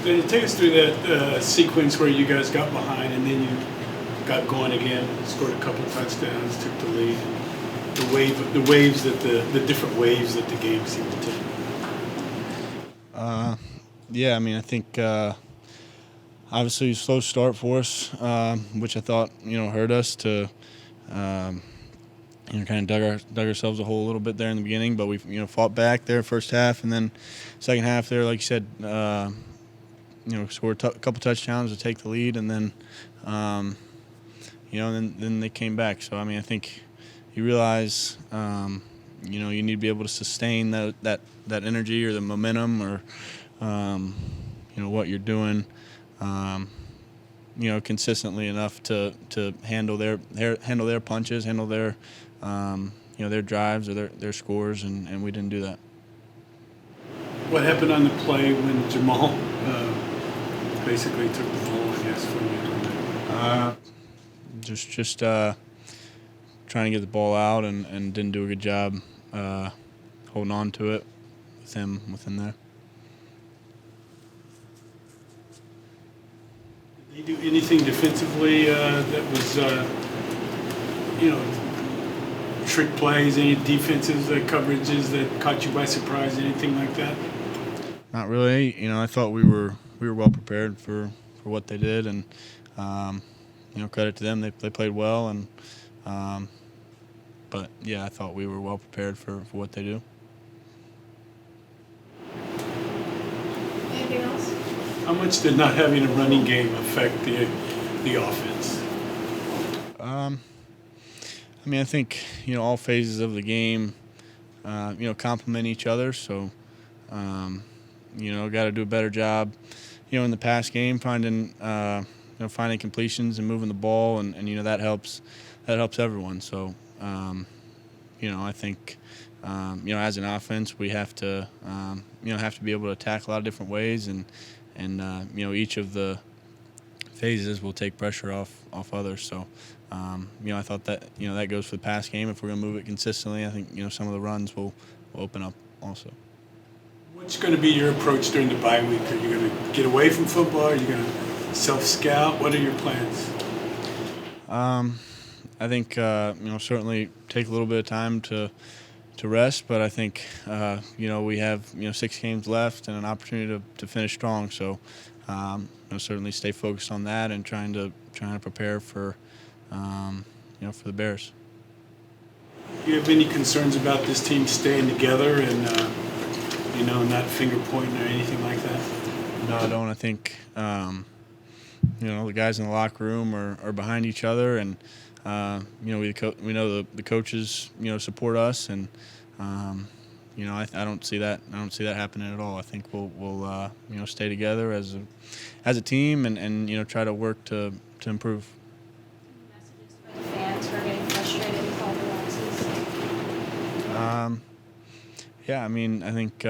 Take us through that sequence where you guys got behind and then you got going again, scored a couple touchdowns, took the lead. The different waves that the game seemed to take. Yeah, I mean, I think obviously a slow start for us, which I thought hurt us to kind of dug ourselves a hole a little bit there in the beginning, but we fought back there first half, and then second half there, like you said, scored a couple touchdowns to take the lead, and then then they came back. So I mean, I think you realize you need to be able to sustain that energy or the momentum or what you're doing consistently enough to handle their punches, handle their their drives or their scores, and we didn't do that. What happened on the play when Jamal basically took the ball, I guess, from you? Just trying to get the ball out and didn't do a good job holding on to it with him within there. Did they do anything defensively that was, trick plays, any defensive coverages that caught you by surprise, anything like that? Not really. I thought we were well prepared for what they did, and credit to them, they played well, and but yeah, I thought we were well prepared for what they do. Anything else? How much did not having a running game affect the offense? I mean, I think all phases of the game complement each other. So got to do a better job in the pass game, finding completions and moving the ball, and that helps everyone. So I think as an offense we have to be able to attack a lot of different ways, and each of the phases will take pressure off others. So I thought that that goes for the pass game. If we're going to move it consistently, I think some of the runs will open up also. What's going to be your approach during the bye week? Are you going to get away from football? Are you going to self-scout? What are your plans? I think certainly take a little bit of time to rest, but I think we have 6 games left and an opportunity to finish strong. So certainly stay focused on that and trying to prepare for for the Bears. Do you have any concerns about this team staying together and not finger pointing or anything like that? No, I don't. I think the guys in the locker room are behind each other, and we know the coaches support us, and I don't see that happening at all. I think we'll stay together as a team and try to work to improve. Messages for the fans who are getting frustrated with all the losses? Yeah, I mean, I think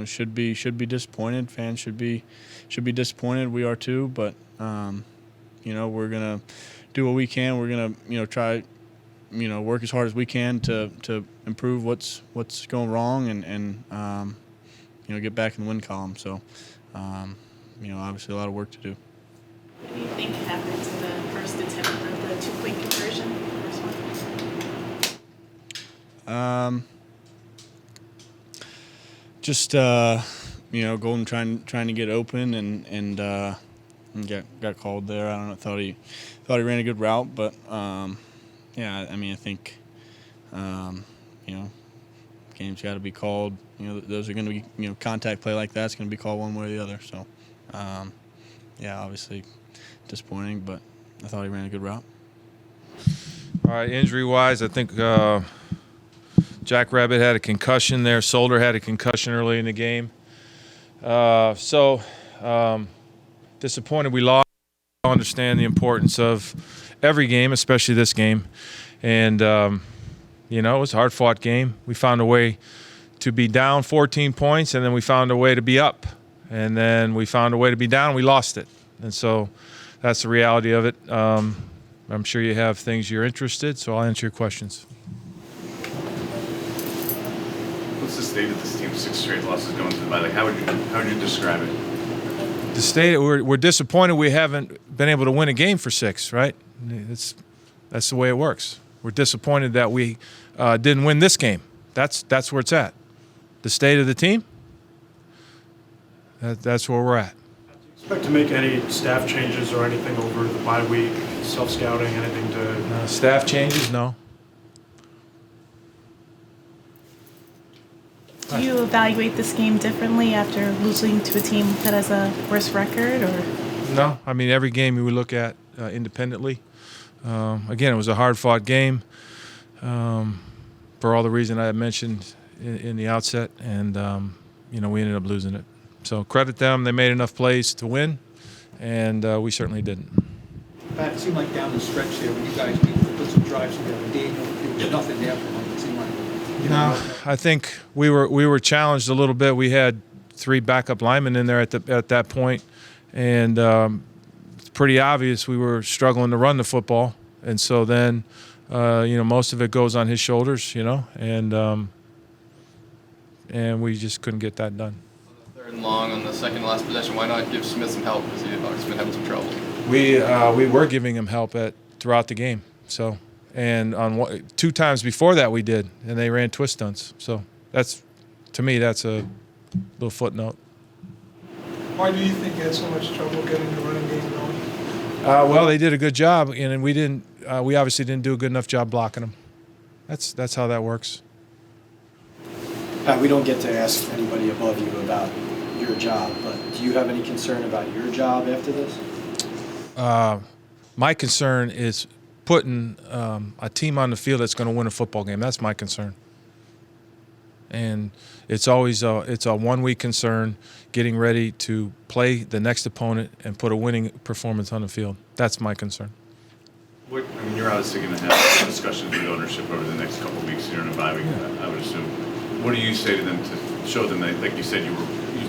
should be disappointed. Fans should be disappointed. We are too, but we're gonna do what we can. We're gonna try work as hard as we can to improve what's going wrong and get back in the win column. So obviously a lot of work to do. What do you think happened to the first attempt of the 2-point conversion? Just Golden trying to get open and got called there. I don't know. Thought he ran a good route, but yeah. I mean, I think games got to be called. Those are going to be contact play like that's going to be called one way or the other. So yeah, obviously disappointing, but I thought he ran a good route. All right, injury-wise, I think Jack Rabbit had a concussion there. Solder had a concussion early in the game. So disappointed we lost. I understand the importance of every game, especially this game. And, it was a hard-fought game. We found a way to be down 14 points, and then we found a way to be up. And then we found a way to be down. We lost it. And so that's the reality of it. I'm sure you have things you're interested, so I'll answer your questions. What's the state of this team? 6 straight losses going to the bye. Like, how would you describe it? The state, we're disappointed we haven't been able to win a game for 6, right? That's the way it works. We're disappointed that we didn't win this game. That's where it's at. The state of the team, that's where we're at. Expect to make any staff changes or anything over the bye week, self-scouting, anything to... Staff changes? No. Do you evaluate this game differently after losing to a team that has a worse record, or? No. I mean, every game we look at independently. Again, it was a hard-fought game for all the reasons I had mentioned in the outset, and we ended up losing it. So credit them; they made enough plays to win, and we certainly didn't. Pat, it seemed like down the stretch there when you guys put some drives together, Daniel, there was nothing there for him. It seemed like. No, I think we were challenged a little bit. We had 3 backup linemen in there at that point, and it's pretty obvious we were struggling to run the football, and so then most of it goes on his shoulders, and we just couldn't get that done. Third and long on the second last possession. Why not give Smith some help, because he's been having some trouble? We were giving him help throughout the game. So, and on 2 times before that we did, and they ran twist stunts. So to me, that's a little footnote. Why do you think you had so much trouble getting the running game going? Well, they did a good job, and we didn't. We obviously didn't do a good enough job blocking them. That's how that works. Pat, we don't get to ask anybody above you about your job, but do you have any concern about your job after this? My concern is putting a team on the field that's going to win a football game. That's my concern. And it's always it's a one-week concern, getting ready to play the next opponent and put a winning performance on the field. That's my concern. You're obviously going to have discussions with ownership over the next couple of weeks here in a bye week, I would assume. What do you say to them to show them that, like you said, you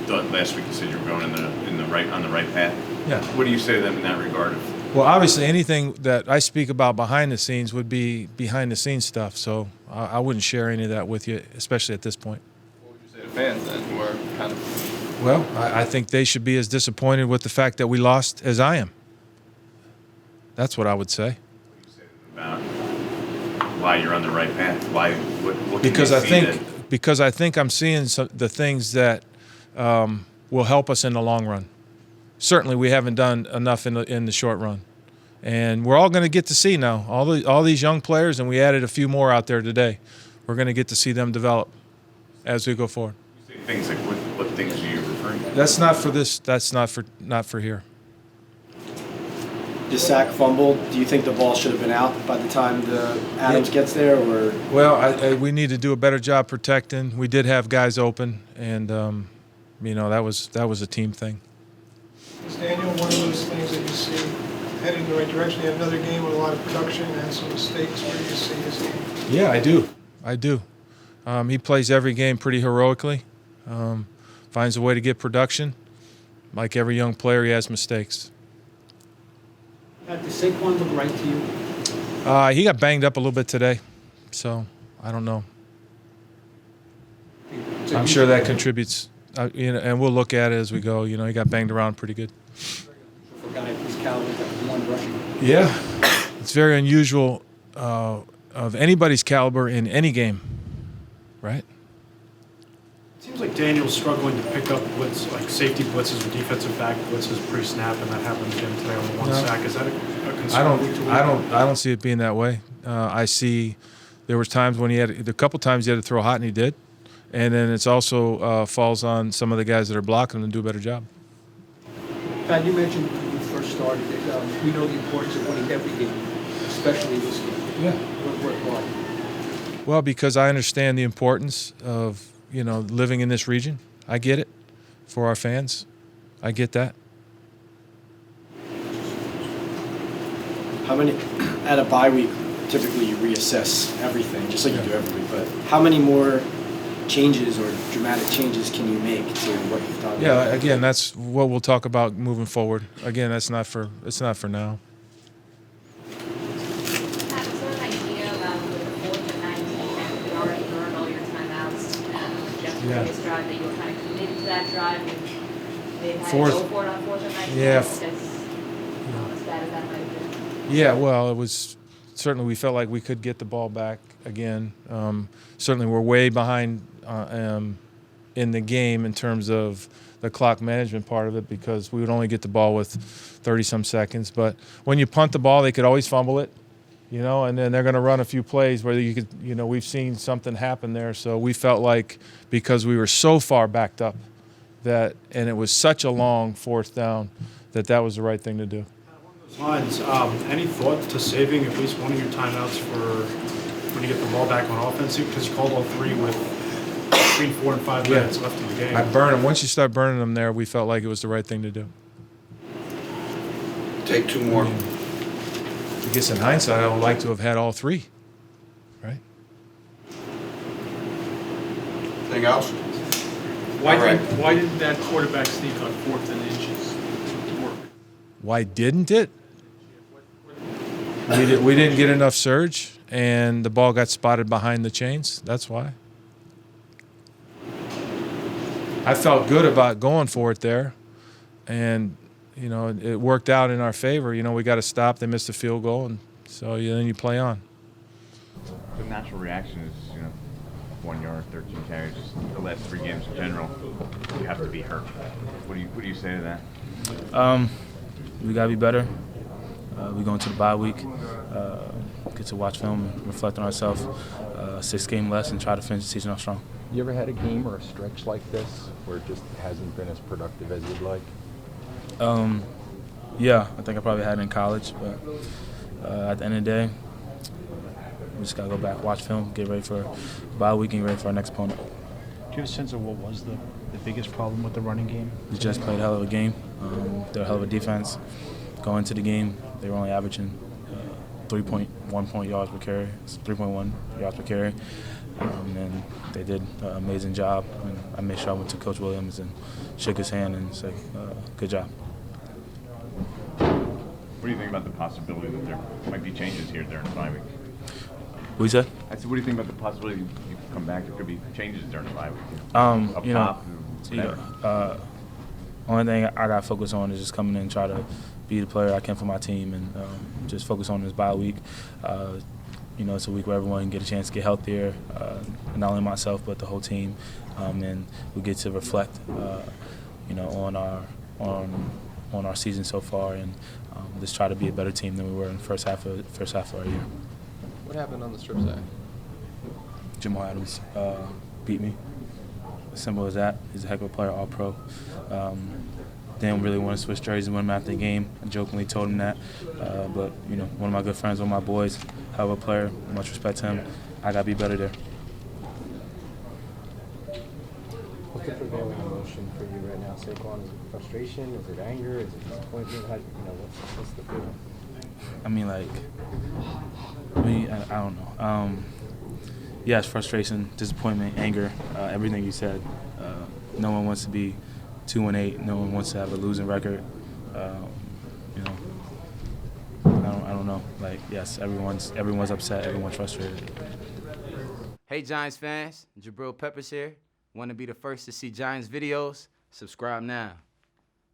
thought last week you said you were going on the right path? Yeah. What do you say to them in that regard? Well, obviously, anything that I speak about behind the scenes would be behind the scenes stuff. So I wouldn't share any of that with you, especially at this point. What would you say to fans then, who are kind of? Well, I think they should be as disappointed with the fact that we lost as I am. That's what I would say. What do you say to them about why you're on the right path? Why? What Because I think I'm seeing the things that will help us in the long run. Certainly, we haven't done enough in the short run, and we're all going to get to see now all these young players, and we added a few more out there today. We're going to get to see them develop as we go forward. You say things like what things are you referring to? That's not for this. That's not for here. The sack fumble, do you think the ball should have been out by the time Adams gets there, or? Well, we need to do a better job protecting. We did have guys open, and that was a team thing. Is Daniel one of those things that you see heading in the right direction? You have another game with a lot of production and some mistakes. Where do you see his game? Yeah, I do. He plays every game pretty heroically, finds a way to get production. Like every young player, he has mistakes. Pat, does Saquon look right to you? He got banged up a little bit today, so I don't know. I'm sure that contributes, and we'll look at it as we go. He got banged around pretty good. For a guy of his caliber, that one rushing. Yeah, it's very unusual of anybody's caliber in any game, right? It seems like Daniel's struggling to pick up safety blitzes or defensive back blitzes pre-snap, and that happened again today on the one sack. Is that a concern? I don't see it being that way. I see there was times when a couple times he had to throw hot, and he did. And then it's also falls on some of the guys that are blocking him to do a better job. Pat, you mentioned when you first started that we know the importance of winning every game, especially this game. Yeah. Why? Well, because I understand the importance of living in this region. I get it. For our fans, I get that. How many, at a bye week, typically you reassess everything, just like you do every week, but how many more changes or dramatic changes can you make to what you've done? Yeah, again, that's what we'll talk about moving forward. Again, it's not for now. Pat, is there an idea about the 4th and 19 and we already burned all your timeouts? previous drive that you were kind of committed to that drive and they've had Fourth. to go for it on 4th and 19? Yeah. As bad as that might have been. Yeah, well, it was certainly we felt like we could get the ball back again. Certainly we're way behind in the game in terms of the clock management part of it because we would only get the ball with 30-some seconds. But when you punt the ball, they could always fumble it, and then they're going to run a few plays where you could, we've seen something happen there. So we felt like because we were so far backed up and it was such a long 4th down that was the right thing to do. Lines, any thought to saving at least one of your timeouts for when you get the ball back on offense? Because you called all 3 with between 4 and 5 minutes left in the game. I burn them. Once you start burning them there, we felt like it was the right thing to do. Take 2 more. I guess in hindsight, I would like to have had all 3, right? Anything else? Why didn't that quarterback sneak on 4th and inches work? Why didn't it? We didn't get enough surge, and the ball got spotted behind the chains. That's why. I felt good about going for it there, and it worked out in our favor. We got to stop. They missed a field goal, and so then you play on. The natural reaction is 1 yard, 13 carries. The last 3 games in general, you have to be hurt. What do you say to that? We gotta be better. We go into the bye week, get to watch film, and reflect on ourselves. 6 game less, and try to finish the season off strong. You ever had a game or a stretch like this where it just hasn't been as productive as you'd like? Yeah, I think I probably had it in college, but at the end of the day, we just gotta go back, watch film, get ready for bye week, and get ready for our next opponent. Do you have a sense of what was the biggest problem with the running game? The Jets played a hell of a game. They're a hell of a defense. Going into the game, they were only averaging 3.1 point yards per carry. It's 3.1 yards per carry. And they did an amazing job. And I made sure I went to Coach Williams and shook his hand and said, good job. What do you think about the possibility that there might be changes here during the bye week? What you said? I said, what do you think about the possibility you could come back? There could be changes during the bye week. Only thing I got to focus on is just coming in and try to be the player I can for my team and just focus on this bye week. It's a week where everyone can get a chance to get healthier, not only myself but the whole team, and we get to reflect, on our season so far, and just try to be a better team than we were in the first half of our year. What happened on the strip sack? Jamal Adams beat me. As simple as that. He's a heck of a player, all pro. Didn't really want to switch jerseys and win him after the game. I jokingly told him that. But one of my good friends, one of my boys, hell of a player. Much respect to him. I got to be better there. What's the prevailing emotion for you right now, Saquon? Is it frustration? Is it anger? Is it disappointment? What's the feeling? I don't know. Yes, frustration, disappointment, anger, everything you said. No one wants to be 2-8. No one wants to have a losing record. I don't know. Yes, everyone's upset. Everyone's frustrated. Hey, Giants fans, Jabril Peppers here. Want to be the first to see Giants videos? Subscribe now.